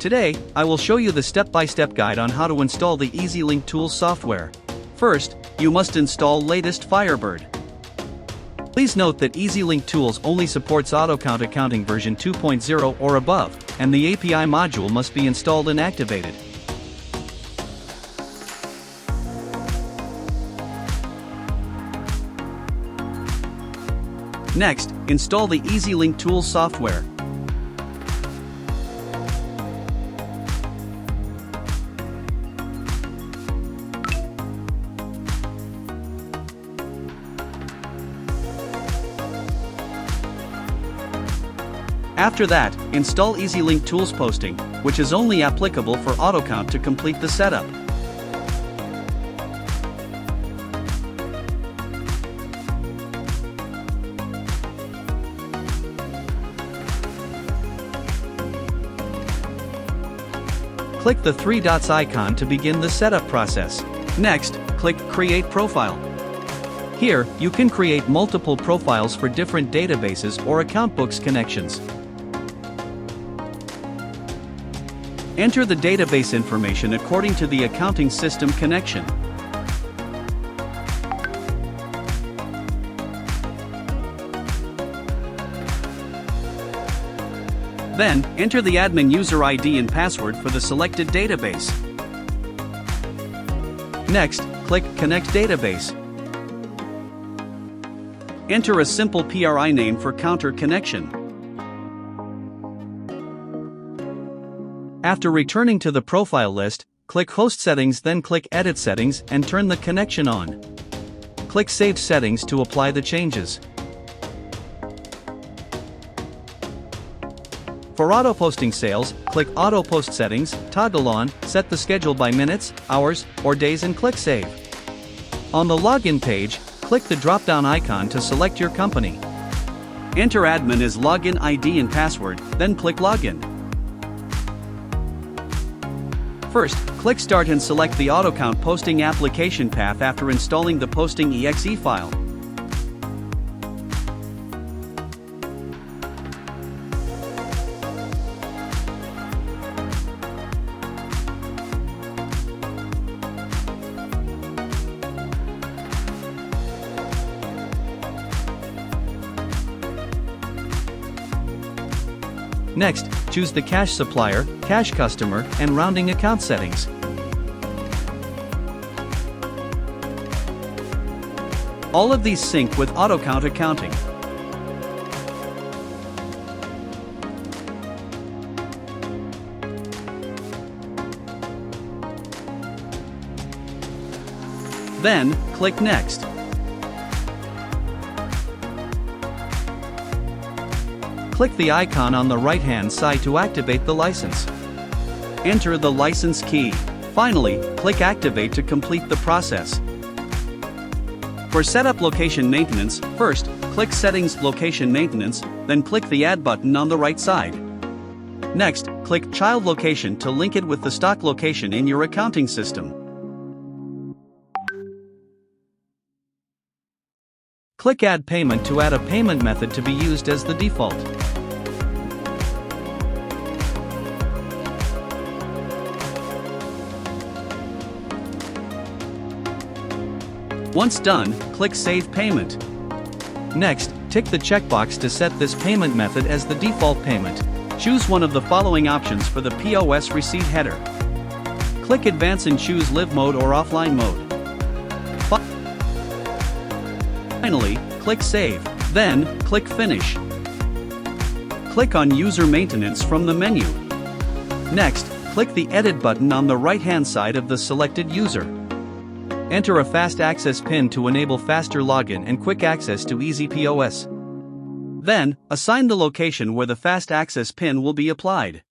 Today, I will show you the step-by-step guide on how to install the EzyLink Tools software. First, you must install latest Firebird. Please note that EzyLink Tools only supports Autocount Accounting version 2.0 or above, and the API module must be installed and activated. Next, install the EzyLink Tools software. After that, install EzyLink Tools Posting, which is only applicable for Autocount to complete the setup. Click the three dots icon to begin the setup process. Next, click Create Profile. Here, you can create multiple profiles for different databases or account books connections. Enter the database information according to the accounting system connection. Then, enter the admin user ID and password for the selected database. Next, click Connect Database. Enter a simple PRI name for counter connection. After returning to the profile list, click Host Settings, then click Edit Settings and turn the connection on. Click Save Settings to apply the changes. For auto-posting sales, click Auto Post Settings, toggle on, set the schedule by minutes, hours, or days and click Save. On the login page, click the drop-down icon to select your company. Enter admin as login ID and password, then click Login. First, click Start and select the Autocount posting application path after installing the posting.exe file. Next, choose the cash supplier, cash customer, and rounding account settings. All of these sync with Autocount Accounting. Then, click Next. Click the icon on the right-hand side to activate the license. Enter the license key. Finally, click Activate to complete the process. For Setup Location Maintenance, first, click Settings Location Maintenance, then click the Add button on the right side. Next, click Child Location to link it with the stock location in your accounting system. Click Add Payment to add a payment method to be used as the default. Once done, click Save Payment. Next, tick the checkbox to set this payment method as the default payment. Choose one of the following options for the POS receipt header. Click Advance and choose Live Mode or Offline Mode. Finally, click Save. Then, click Finish. Click on User Maintenance from the menu. Next, click the Edit button on the right-hand side of the selected user. Enter a fast access PIN to enable faster login and quick access to EzyPOS. Then, assign the location where the fast access PIN will be applied.